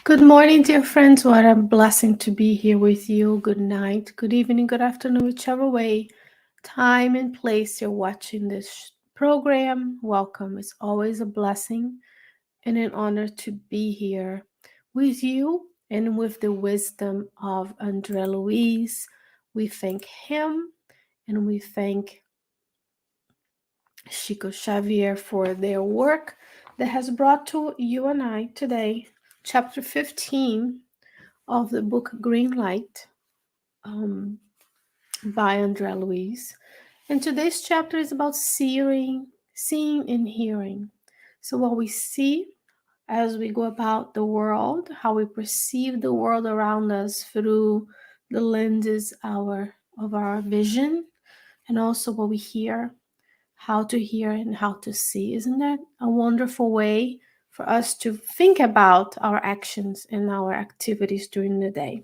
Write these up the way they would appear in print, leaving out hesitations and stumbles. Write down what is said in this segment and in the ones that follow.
Good morning, dear friends. What a blessing to be here with you. Good night, good evening, good afternoon, whichever way, time and place you're watching this program. Welcome. It's always a blessing and an honor to be here with you and with the wisdom of Andre Luiz. We thank him and we thank Chico Xavier for their work that has brought to you and I today chapter 15 of the book Green Light um, by Andre Luiz. And today's chapter is about seeing and hearing. So what we see as we go about the world, how we perceive the world around us through the lenses of our vision, and also what we hear, how to hear and how to see. Isn't that a wonderful way for us to think about our actions and our activities during the day?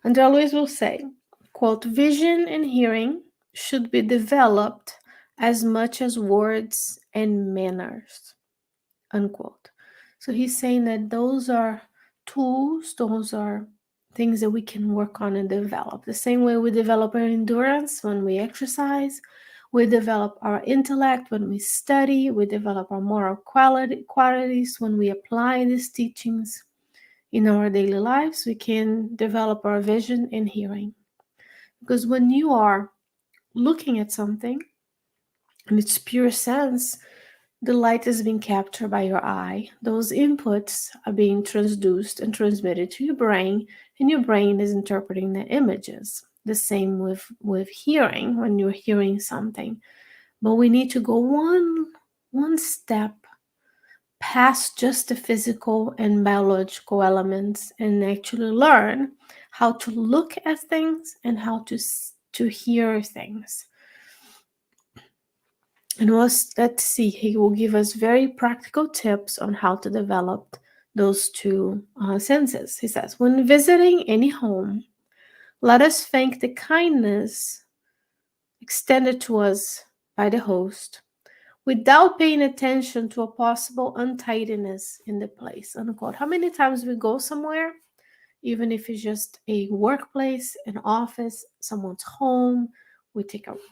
And I always will say, quote, vision and hearing should be developed as much as words and manners, unquote. So he's saying that those are tools, those are things that we can work on and develop. The same way we develop our endurance when we exercise, we develop our intellect when we study, we develop our moral qualities when we apply these teachings in our daily lives. We can develop our vision and hearing. Because when you are looking at something in its pure sense, the light is being captured by your eye. Those inputs are being transduced and transmitted to your brain, and your brain is interpreting the images. The same with hearing, when you're hearing something. But we need to go one step past just the physical and biological elements and actually learn how to look at things and how to hear things. And let's see, he will give us very practical tips on how to develop those two senses. He says, when visiting any home, let us thank the kindness extended to us by the host without paying attention to a possible untidiness in the place, unquote. How many times we go somewhere, even if it's just a workplace, an office, someone's home, we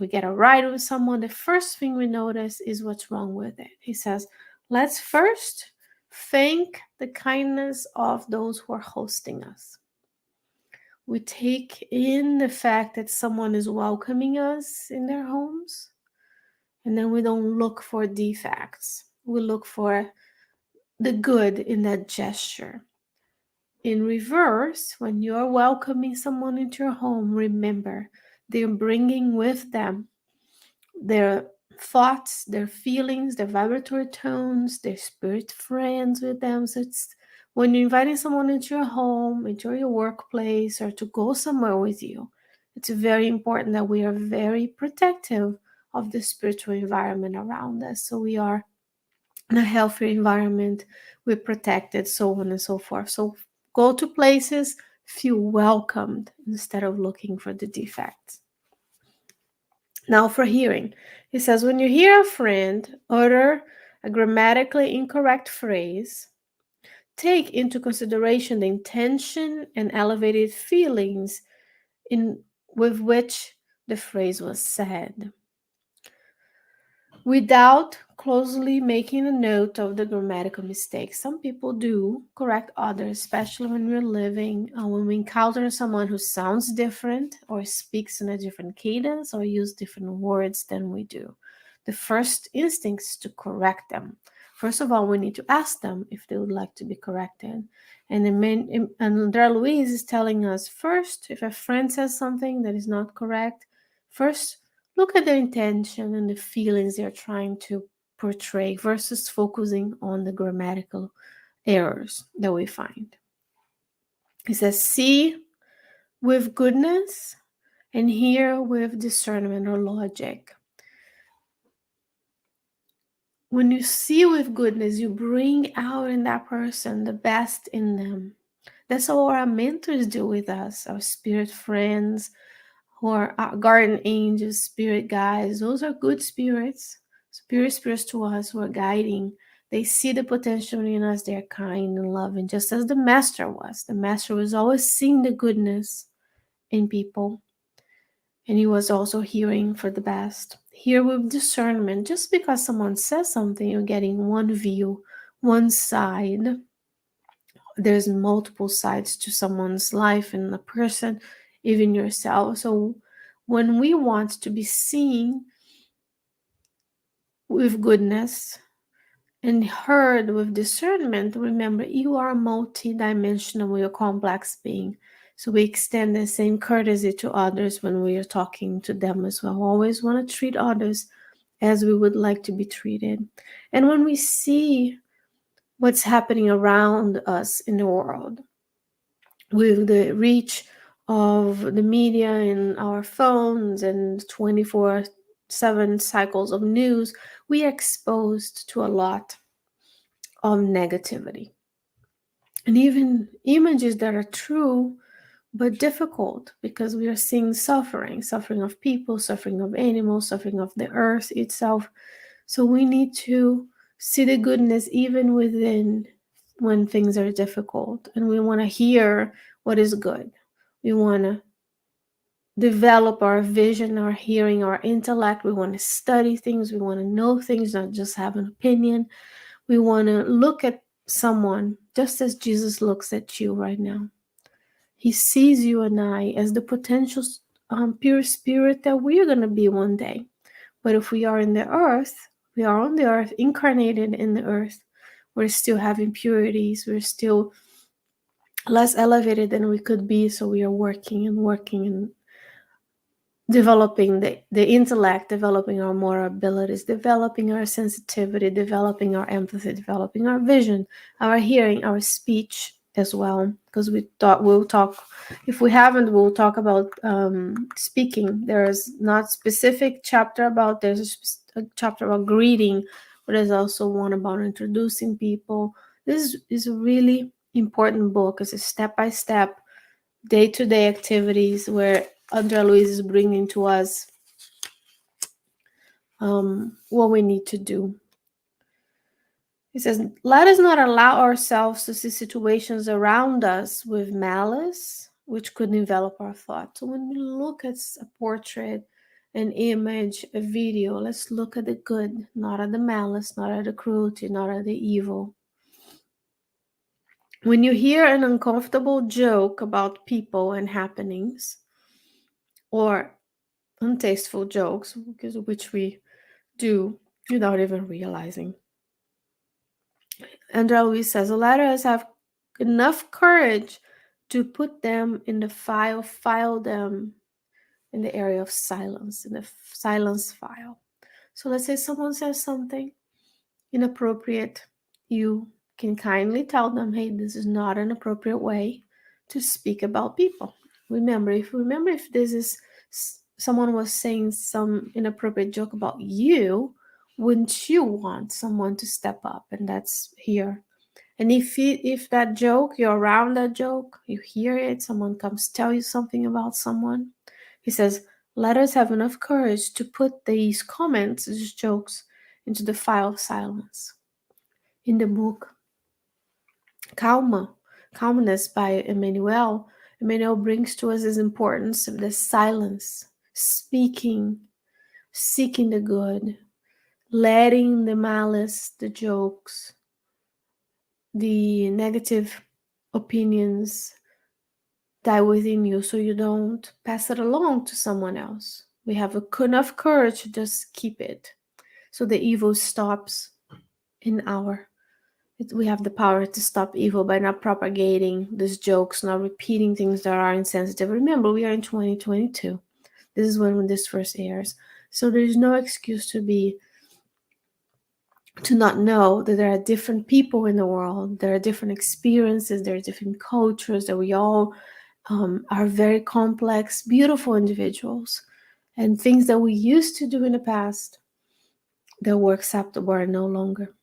get a ride with someone, the first thing we notice is what's wrong with it. He says, let's first thank the kindness of those who are hosting us. We take in the fact that someone is welcoming us in their homes, and then we don't look for defects. We look for the good in that gesture. In reverse, when you're welcoming someone into your home, remember they're bringing with them their thoughts, their feelings, their vibratory tones, their spirit friends with them. So it's when you're inviting someone into your home, into your workplace, or to go somewhere with you, it's very important that we are very protective of the spiritual environment around us. So we are in a healthy environment, we're protected, so on and so forth. So go to places, feel welcomed instead of looking for the defects. Now for hearing, he says, when you hear a friend utter a grammatically incorrect phrase, take into consideration the intention and elevated feelings with which the phrase was said, without closely making a note of the grammatical mistakes. Some people do correct others, especially when we're when we encounter someone who sounds different or speaks in a different cadence or use different words than we do. The first instinct is to correct them. First of all, we need to ask them if they would like to be corrected. And Andre Luiz is telling us first, if a friend says something that is not correct, first look at the intention and the feelings they're trying to portray versus focusing on the grammatical errors that we find. He says, see with goodness and hear with discernment or logic. When you see with goodness, you bring out in that person the best in them. That's what our mentors do with us, our spirit friends, who are our guardian angels, spirit guides. Those are good spirits, spirits to us who are guiding They see the potential in us. They're kind and loving, just as the master was. The master was always seeing the goodness in people, and he was also hearing for the best. Here with discernment, just because someone says something, you're getting one view, one side. There's multiple sides to someone's life and a person, even yourself. So when we want to be seen with goodness and heard with discernment, remember you are a multi-dimensional, you're a complex being. So we extend the same courtesy to others when we are talking to them as well. Always want to treat others as we would like to be treated. And when we see what's happening around us in the world, with the reach of the media and our phones and 24/7 cycles of news, we are exposed to a lot of negativity. And even images that are true but difficult, because we are seeing suffering of people, suffering of animals, suffering of the earth itself. So we need to see the goodness even within when things are difficult. And we want to hear what is good. We want to develop our vision, our hearing, our intellect. We want to study things. We want to know things, not just have an opinion. We want to look at someone just as Jesus looks at you right now. He sees you and I as the potential pure spirit that we are going to be one day. But if we are in the earth, we are on the earth, incarnated in the earth, we're still having impurities, we're still less elevated than we could be. So we are working and developing the intellect, developing our moral abilities, developing our sensitivity, developing our empathy, developing our vision, our hearing, our speech as well. Because we thought we'll talk, if we haven't, we'll talk about speaking. There's not specific chapter about, there's a chapter about greeting, but there's also one about introducing people. This is a really important book. It's a step-by-step, day-to-day activities where Luiz is bringing to us what we need to do. He says, let us not allow ourselves to see situations around us with malice, which could envelop our thoughts. So when we look at a portrait, an image, a video, let's look at the good, not at the malice, not at the cruelty, not at the evil. When you hear an uncomfortable joke about people and happenings, or untasteful jokes, which we do without even realizing, Luiz says, let us have enough courage to put them in the file them in the area of silence, in the silence file. So let's say someone says something inappropriate. You can kindly tell them, hey, this is not an appropriate way to speak about people. Remember if this is someone was saying some inappropriate joke about you, wouldn't you want someone to step up? And that's here. And if that joke, you're around that joke, you hear it, someone comes tell you something about someone, he says, let us have enough courage to put these comments, these jokes, into the file of silence. In the book Calmness by Emmanuel brings to us this importance of the silence, speaking, seeking the good, letting the malice, the jokes, the negative opinions die within you, so you don't pass it along to someone else. We have enough courage to just keep it, so the evil stops in we have the power to stop evil by not propagating these jokes, not repeating things that are insensitive. Remember, we are in 2022. This is when this first airs. So there's no excuse to not know that there are different people in the world. There are different experiences. There are different cultures, that we all are very complex, beautiful individuals. And things that we used to do in the past that were acceptable are no longer.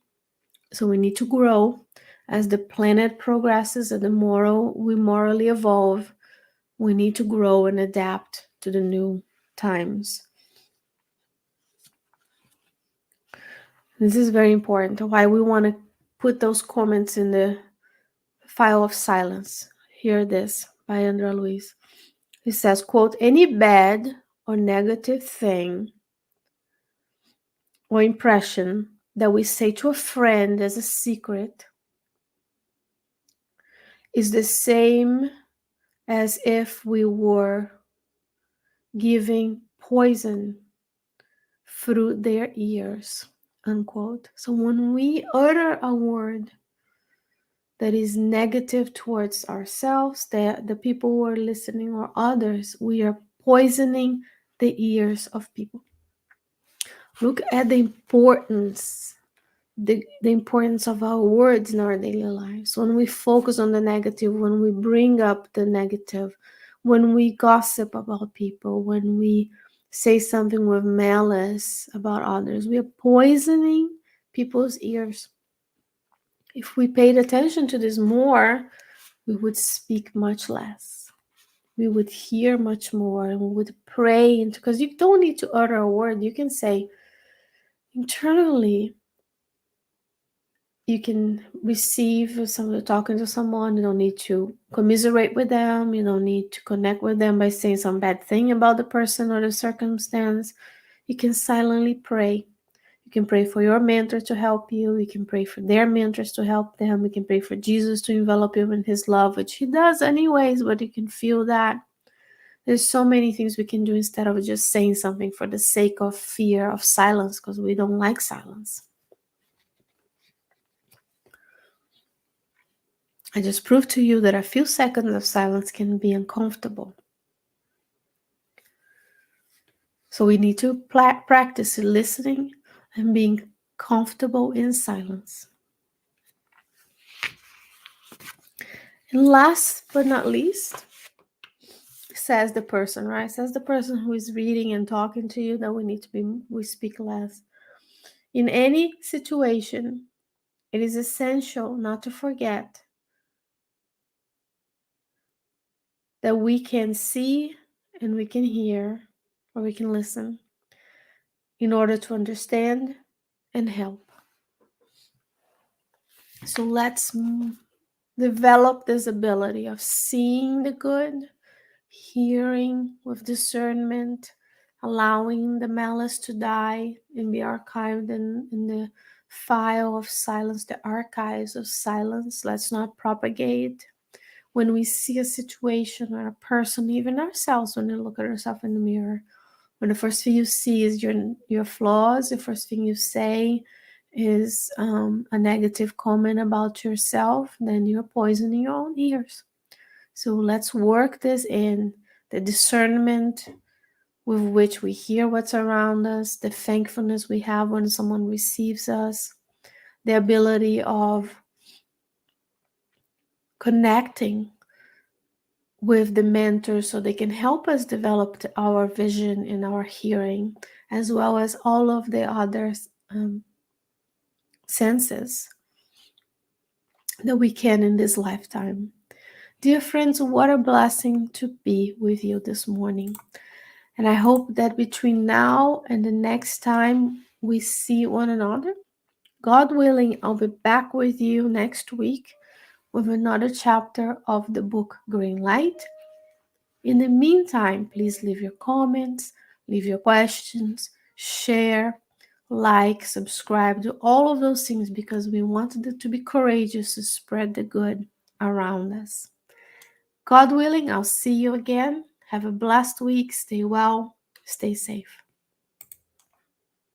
So we need to grow as the planet progresses and we morally evolve. We need to grow and adapt to the new times. This is very important. Why we want to put those comments in the file of silence. Hear this by Luiz. He says, quote, any bad or negative thing or impression that we say to a friend as a secret is the same as if we were giving poison through their ears, unquote. So when we utter a word that is negative towards ourselves, the people who are listening or others, we are poisoning the ears of people. Look at the importance of our words in our daily lives. When we focus on the negative, when we bring up the negative, when we gossip about people, when we say something with malice about others, we are poisoning people's ears. If we paid attention to this more, we would speak much less. We would hear much more, and we would pray into, because you don't need to utter a word. You can say internally, you can receive someone talking to someone. You don't need to commiserate with them. You don't need to connect with them by saying some bad thing about the person or the circumstance. You can silently pray. You can pray for your mentor to help you. You can pray for their mentors to help them. You can pray for Jesus to envelop you in his love, which he does anyways, but you can feel that. There's so many things we can do instead of just saying something for the sake of fear of silence, because we don't like silence. I just proved to you that a few seconds of silence can be uncomfortable. So we need to practice listening and being comfortable in silence. And last but not least, says the person, right? Says the person who is reading and talking to you that we speak less. In any situation, it is essential not to forget that we can see and we can hear, or we can listen in order to understand and help. So let's develop this ability of seeing the good, hearing with discernment, allowing the malice to die and be archived in the file of silence, the archives of silence. Let's not propagate. When we see a situation or a person, even ourselves, when we look at ourselves in the mirror, when the first thing you see is your flaws, the first thing you say is a negative comment about yourself, then you're poisoning your own ears. So let's work this in the discernment with which we hear what's around us, the thankfulness we have when someone receives us, the ability of connecting with the mentors so they can help us develop our vision and our hearing, as well as all of the other senses that we can in this lifetime. Dear friends, what a blessing to be with you this morning. And I hope that between now and the next time we see one another, God willing, I'll be back with you next week with another chapter of the book Green Light. In the meantime, please leave your comments, leave your questions, share, like, subscribe, do all of those things, because we want to be courageous to spread the good around us. God willing, I'll see you again. Have a blessed week. Stay well. Stay safe.